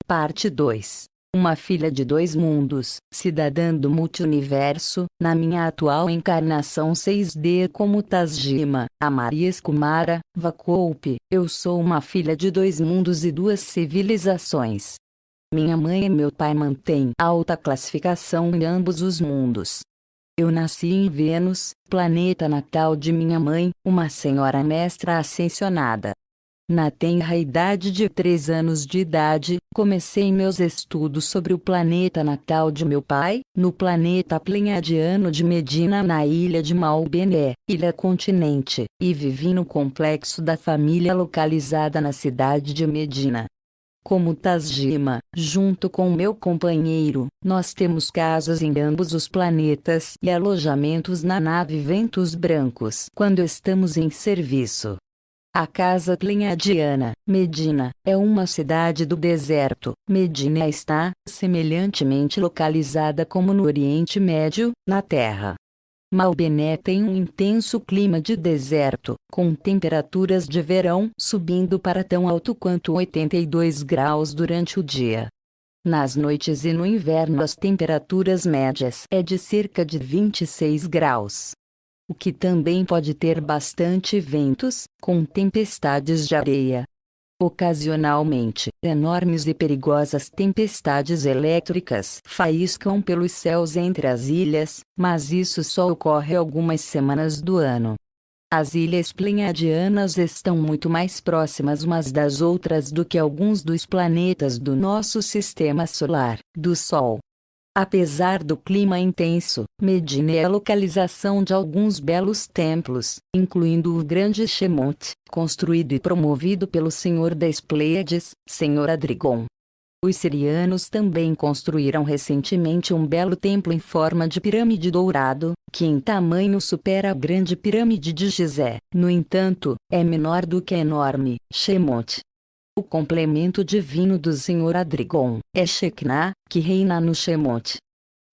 Parte 2. Uma filha de dois mundos, cidadã do multiuniverso, na minha atual encarnação 6D como Tasjima, a Marias Kumara, Vakulpi, eu sou uma filha de dois mundos e duas civilizações. Minha mãe e meu pai mantêm alta classificação em ambos os mundos. Eu nasci em Vênus, planeta natal de minha mãe, uma senhora mestra ascensionada. Na tenra idade de 3 anos de idade, comecei meus estudos sobre o planeta natal de meu pai, no planeta pleiadiano de Medina na ilha de Malbené, ilha-continente, e vivi no complexo da família localizada na cidade de Medina. Como Tasjima, junto com meu companheiro, nós temos casas em ambos os planetas e alojamentos na nave Ventos Brancos quando estamos em serviço. A casa pleiadiana, Medina, é uma cidade do deserto. Medina está, semelhantemente localizada como no Oriente Médio, na Terra. Malbené tem um intenso clima de deserto, com temperaturas de verão subindo para tão alto quanto 82 graus durante o dia. Nas noites e no inverno as temperaturas médias é de cerca de 26 graus. O que também pode ter bastante ventos, com tempestades de areia. Ocasionalmente, enormes e perigosas tempestades elétricas faiscam pelos céus entre as ilhas, mas isso só ocorre algumas semanas do ano. As ilhas pleiadianas estão muito mais próximas umas das outras do que alguns dos planetas do nosso sistema solar, do Sol. Apesar do clima intenso, Medina é a localização de alguns belos templos, incluindo o Grande Shemot, construído e promovido pelo Senhor das Pleiades, Senhor Adrigon. Os sirianos também construíram recentemente um belo templo em forma de pirâmide dourado, que em tamanho supera a Grande Pirâmide de Gizé, no entanto, é menor do que a enorme Shemot. O complemento divino do Senhor Adrigon é Shekinah, que reina no Shemot.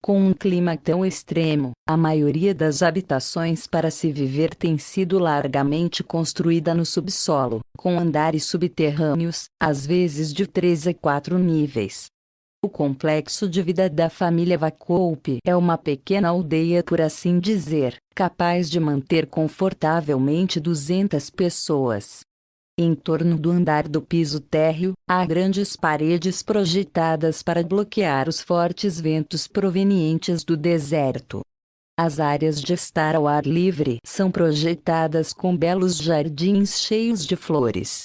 Com um clima tão extremo, a maioria das habitações para se viver tem sido largamente construída no subsolo, com andares subterrâneos, às vezes de 3 a 4 níveis. O complexo de vida da família Vakulpi é uma pequena aldeia, por assim dizer, capaz de manter confortavelmente 200 pessoas. Em torno do andar do piso térreo, há grandes paredes projetadas para bloquear os fortes ventos provenientes do deserto. As áreas de estar ao ar livre são projetadas com belos jardins cheios de flores.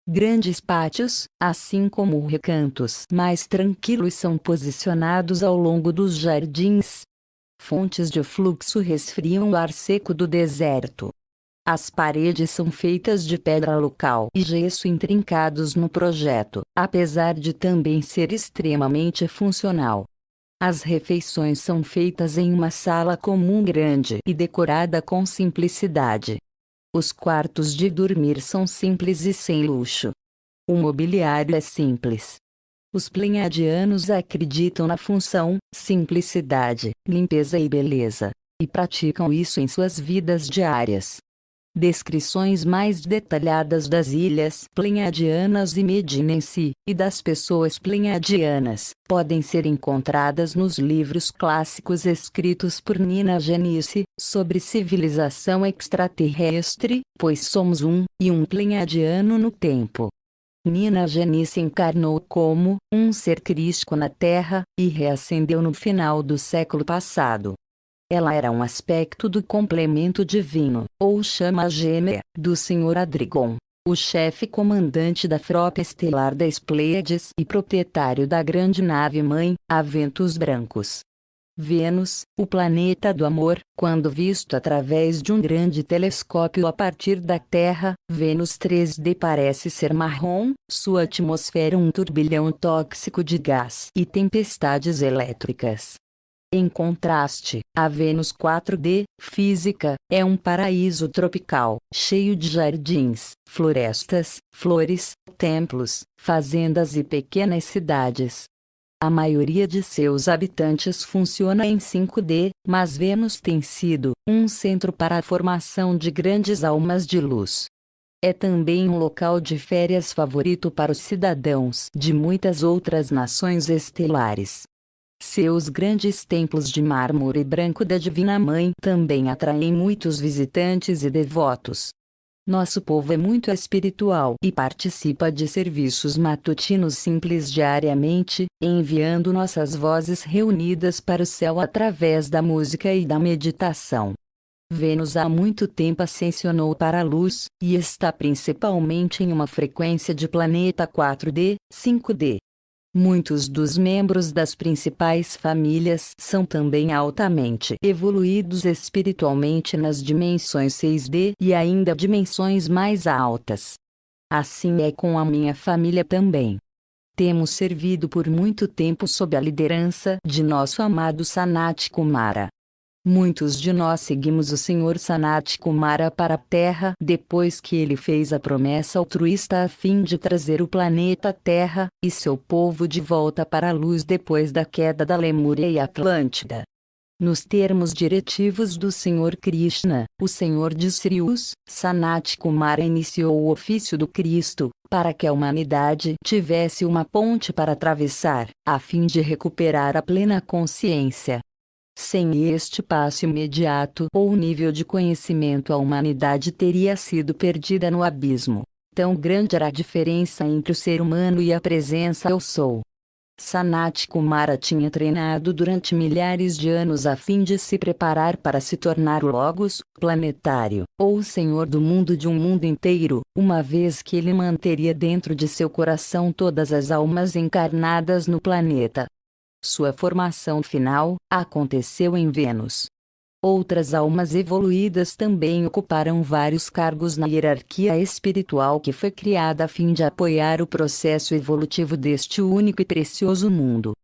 Grandes pátios, assim como recantos mais tranquilos, são posicionados ao longo dos jardins. Fontes de fluxo resfriam o ar seco do deserto. As paredes são feitas de pedra local e gesso intrincados no projeto, apesar de também ser extremamente funcional. As refeições são feitas em uma sala comum grande e decorada com simplicidade. Os quartos de dormir são simples e sem luxo. O mobiliário é simples. Os pleiadianos acreditam na função, simplicidade, limpeza e beleza, e praticam isso em suas vidas diárias. Descrições mais detalhadas das ilhas pleiadianas e Medina em si, e das pessoas pleiadianas, podem ser encontradas nos livros clássicos escritos por Nina Genice, sobre civilização extraterrestre, pois somos e um pleiadiano no tempo. Nina Genice encarnou como um ser crístico na Terra, e reascendeu no final do século passado. Ela era um aspecto do complemento divino, ou chama gêmea, do Senhor Adrigon, o chefe comandante da frota estelar das Pleiades e proprietário da grande nave-mãe, a Ventos Brancos. Vênus, o planeta do amor, quando visto através de um grande telescópio a partir da Terra, Vênus 3D parece ser marrom, sua atmosfera um turbilhão tóxico de gás e tempestades elétricas. Em contraste, a Vênus 4D, física, é um paraíso tropical, cheio de jardins, florestas, flores, templos, fazendas e pequenas cidades. A maioria de seus habitantes funciona em 5D, mas Vênus tem sido um centro para a formação de grandes almas de luz. É também um local de férias favorito para os cidadãos de muitas outras nações estelares. Seus grandes templos de mármore branco da Divina Mãe também atraem muitos visitantes e devotos. Nosso povo é muito espiritual e participa de serviços matutinos simples diariamente, enviando nossas vozes reunidas para o céu através da música e da meditação. Vênus há muito tempo ascensionou para a luz, e está principalmente em uma frequência de planeta 4D, 5D. Muitos dos membros das principais famílias são também altamente evoluídos espiritualmente nas dimensões 6D e ainda dimensões mais altas. Assim é com a minha família também. Temos servido por muito tempo sob a liderança de nosso amado Sanat Kumara. Muitos de nós seguimos o Senhor Sanat Kumara para a Terra depois que ele fez a promessa altruísta a fim de trazer o planeta Terra e seu povo de volta para a luz depois da queda da Lemúria e Atlântida. Nos termos diretivos do Senhor Krishna, o Senhor de Sirius, Sanat Kumara iniciou o ofício do Cristo, para que a humanidade tivesse uma ponte para atravessar, a fim de recuperar a plena consciência. Sem este passo imediato ou nível de conhecimento, a humanidade teria sido perdida no abismo. Tão grande era a diferença entre o ser humano e a presença Eu Sou. Sanat Kumara tinha treinado durante milhares de anos a fim de se preparar para se tornar o Logos planetário, ou o Senhor do mundo de um mundo inteiro, uma vez que ele manteria dentro de seu coração todas as almas encarnadas no planeta. Sua formação final aconteceu em Vênus. Outras almas evoluídas também ocuparam vários cargos na hierarquia espiritual que foi criada a fim de apoiar o processo evolutivo deste único e precioso mundo.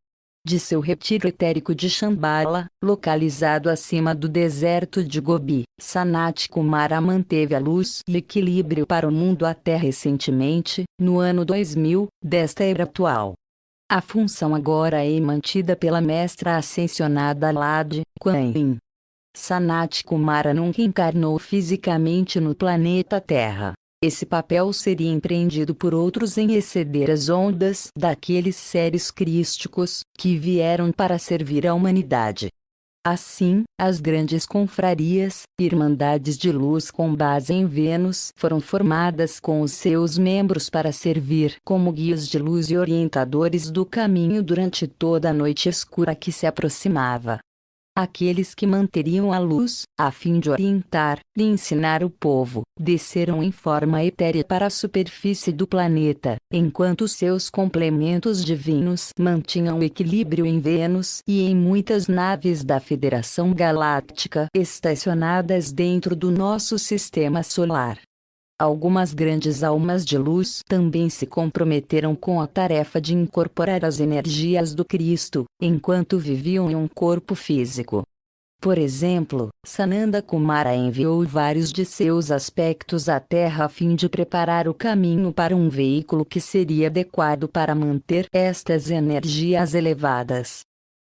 De seu retiro etérico de Shambhala, localizado acima do deserto de Gobi, Sanat Kumara manteve a luz e equilíbrio para o mundo até recentemente, no ano 2000, desta era atual. A função agora é mantida pela mestra ascensionada Lade Kuan Yin. Sanat Kumara nunca encarnou fisicamente no planeta Terra. Esse papel seria empreendido por outros em exceder as ondas daqueles seres crísticos que vieram para servir à humanidade. Assim, as grandes confrarias, irmandades de luz com base em Vênus, foram formadas com os seus membros para servir como guias de luz e orientadores do caminho durante toda a noite escura que se aproximava. Aqueles que manteriam a luz, a fim de orientar e ensinar o povo, desceram em forma etérea para a superfície do planeta, enquanto seus complementos divinos mantinham o equilíbrio em Vênus e em muitas naves da Federação Galáctica estacionadas dentro do nosso sistema solar. Algumas grandes almas de luz também se comprometeram com a tarefa de incorporar as energias do Cristo, enquanto viviam em um corpo físico. Por exemplo, Sananda Kumara enviou vários de seus aspectos à Terra a fim de preparar o caminho para um veículo que seria adequado para manter estas energias elevadas.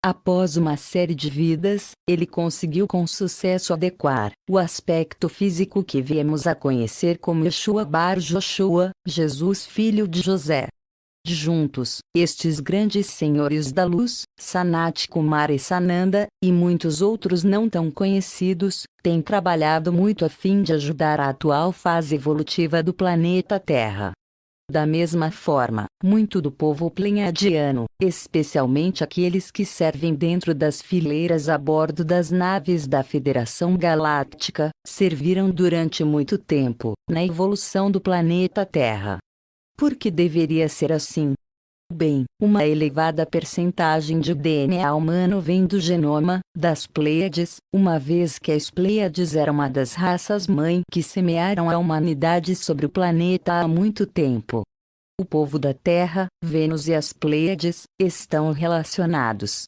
Após uma série de vidas, ele conseguiu com sucesso adequar o aspecto físico que viemos a conhecer como Yeshua Bar Joshua, Jesus filho de José. Juntos, estes grandes senhores da luz, Sanat Kumara e Sananda, e muitos outros não tão conhecidos, têm trabalhado muito a fim de ajudar a atual fase evolutiva do planeta Terra. Da mesma forma, muito do povo pleiadiano, especialmente aqueles que servem dentro das fileiras a bordo das naves da Federação Galáctica, serviram durante muito tempo na evolução do planeta Terra. Por que deveria ser assim? Bem, uma elevada percentagem de DNA humano vem do genoma das Pleiades, uma vez que as Pleiades eram uma das raças-mãe que semearam a humanidade sobre o planeta há muito tempo. O povo da Terra, Vênus e as Pleiades estão relacionados.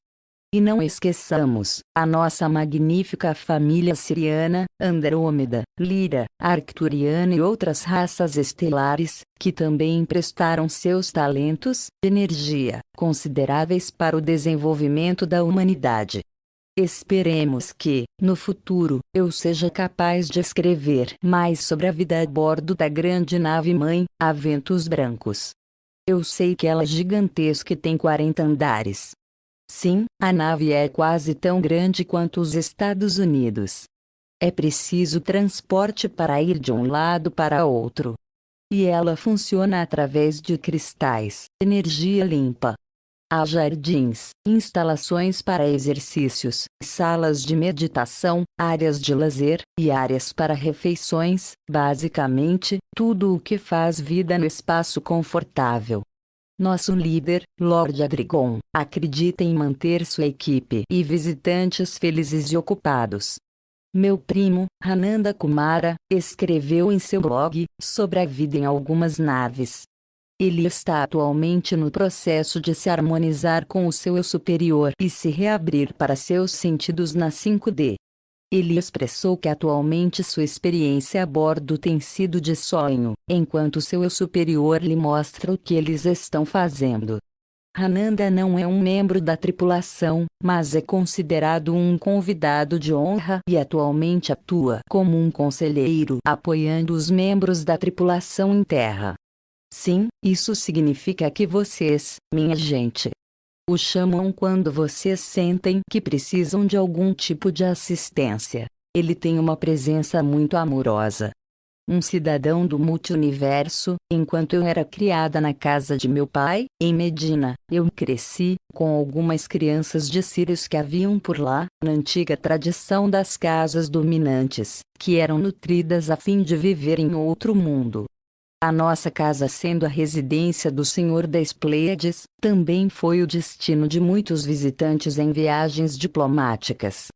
E não esqueçamos, a nossa magnífica família siriana, Andrômeda, Lira, Arcturiana e outras raças estelares, que também emprestaram seus talentos e energia consideráveis para o desenvolvimento da humanidade. Esperemos que, no futuro, eu seja capaz de escrever mais sobre a vida a bordo da grande nave-mãe, a Ventos Brancos. Eu sei que ela é gigantesca e tem 40 andares. Sim, a nave é quase tão grande quanto os Estados Unidos. É preciso transporte para ir de um lado para outro. E ela funciona através de cristais, energia limpa. Há jardins, instalações para exercícios, salas de meditação, áreas de lazer, e áreas para refeições, basicamente, tudo o que faz vida no espaço confortável. Nosso líder, Lord Adrigon, acredita em manter sua equipe e visitantes felizes e ocupados. Meu primo, Hananda Kumara, escreveu em seu blog sobre a vida em algumas naves. Ele está atualmente no processo de se harmonizar com o seu eu superior e se reabrir para seus sentidos na 5D. Ele expressou que atualmente sua experiência a bordo tem sido de sonho, enquanto seu eu superior lhe mostra o que eles estão fazendo. Hananda não é um membro da tripulação, mas é considerado um convidado de honra e atualmente atua como um conselheiro apoiando os membros da tripulação em terra. Sim, isso significa que vocês, minha gente, o chamam quando vocês sentem que precisam de algum tipo de assistência. Ele tem uma presença muito amorosa. Um cidadão do multiuniverso, enquanto eu era criada na casa de meu pai, em Medina, eu cresci com algumas crianças de Sirius que haviam por lá, na antiga tradição das casas dominantes, que eram nutridas a fim de viver em outro mundo. A nossa casa, sendo a residência do Senhor das Pleiades, também foi o destino de muitos visitantes em viagens diplomáticas.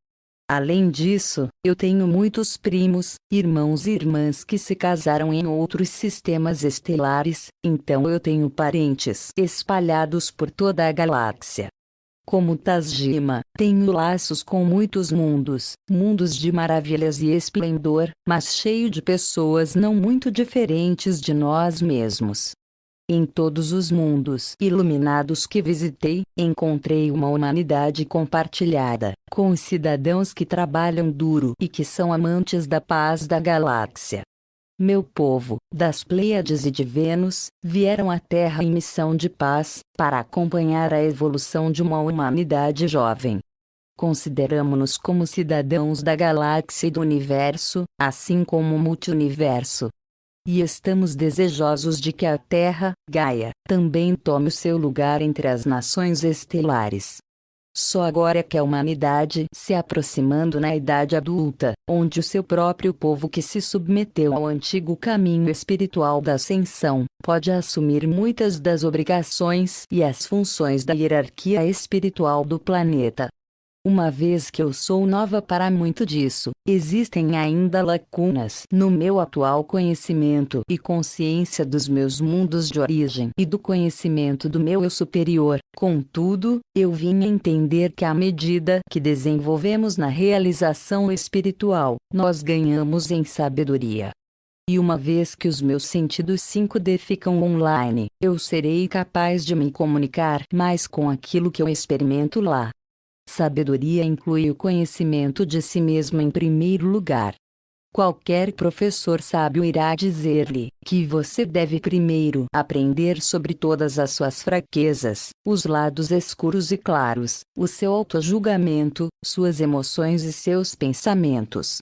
Além disso, eu tenho muitos primos, irmãos e irmãs que se casaram em outros sistemas estelares, então eu tenho parentes espalhados por toda a galáxia. Como Tasjima, tenho laços com muitos mundos, mundos de maravilhas e esplendor, mas cheio de pessoas não muito diferentes de nós mesmos. Em todos os mundos iluminados que visitei, encontrei uma humanidade compartilhada, com os cidadãos que trabalham duro e que são amantes da paz da galáxia. Meu povo, das Pleiades e de Vênus, vieram à Terra em missão de paz, para acompanhar a evolução de uma humanidade jovem. Consideramo-nos como cidadãos da galáxia e do universo, assim como o multiuniverso. E estamos desejosos de que a Terra, Gaia, também tome o seu lugar entre as nações estelares. Só agora é que a humanidade, se aproximando na idade adulta, onde o seu próprio povo que se submeteu ao antigo caminho espiritual da ascensão, pode assumir muitas das obrigações e as funções da hierarquia espiritual do planeta. Uma vez que eu sou nova para muito disso, existem ainda lacunas no meu atual conhecimento e consciência dos meus mundos de origem e do conhecimento do meu eu superior. Contudo, eu vim a entender que à medida que desenvolvemos na realização espiritual, nós ganhamos em sabedoria. E uma vez que os meus sentidos 5D ficam online, eu serei capaz de me comunicar mais com aquilo que eu experimento lá. Sabedoria inclui o conhecimento de si mesmo em primeiro lugar. Qualquer professor sábio irá dizer-lhe que você deve primeiro aprender sobre todas as suas fraquezas, os lados escuros e claros, o seu autojulgamento, suas emoções e seus pensamentos.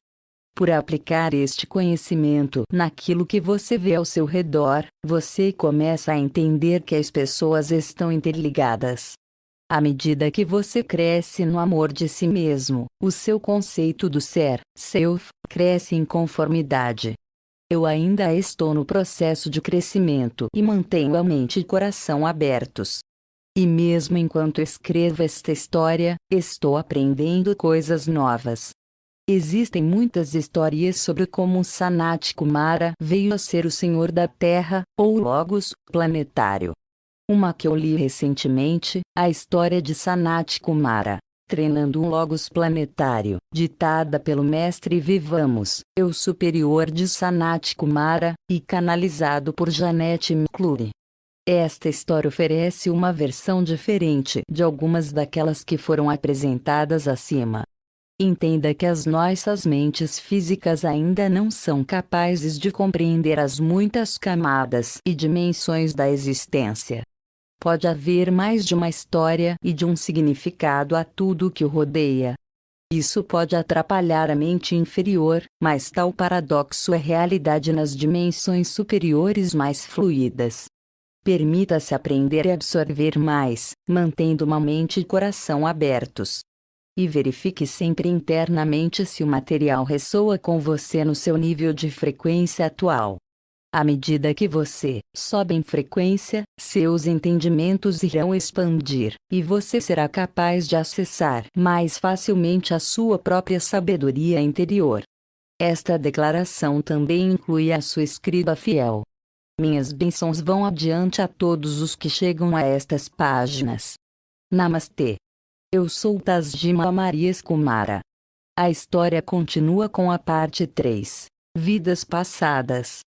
Por aplicar este conhecimento naquilo que você vê ao seu redor, você começa a entender que as pessoas estão interligadas. À medida que você cresce no amor de si mesmo, o seu conceito do ser, self, cresce em conformidade. Eu ainda estou no processo de crescimento e mantenho a mente e coração abertos. E mesmo enquanto escrevo esta história, estou aprendendo coisas novas. Existem muitas histórias sobre como Sanat Kumara veio a ser o Senhor da Terra, ou Logos, planetário. Uma que eu li recentemente, a história de Sanat Kumara, treinando um Logos planetário, ditada pelo mestre Vivamos, eu superior de Sanat Kumara, e canalizado por Janete McClure. Esta história oferece uma versão diferente de algumas daquelas que foram apresentadas acima. Entenda que as nossas mentes físicas ainda não são capazes de compreender as muitas camadas e dimensões da existência. Pode haver mais de uma história e de um significado a tudo que o rodeia. Isso pode atrapalhar a mente inferior, mas tal paradoxo é realidade nas dimensões superiores mais fluídas. Permita-se aprender e absorver mais, mantendo uma mente e coração abertos. E verifique sempre internamente se o material ressoa com você no seu nível de frequência atual. À medida que você sobe em frequência, seus entendimentos irão expandir, e você será capaz de acessar mais facilmente a sua própria sabedoria interior. Esta declaração também inclui a sua escriba fiel. Minhas bênçãos vão adiante a todos os que chegam a estas páginas. Namastê. Eu sou Tasjima Marias Kumara. A história continua com a parte 3. Vidas passadas.